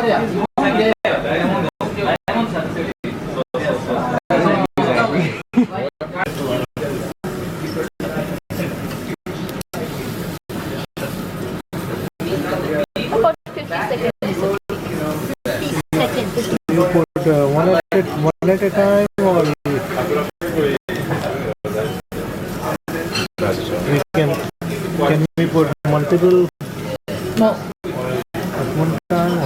About 50 seconds. 50 seconds. You put one at a time, or we can we put multiple No. at one time?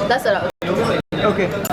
That's it. Okay.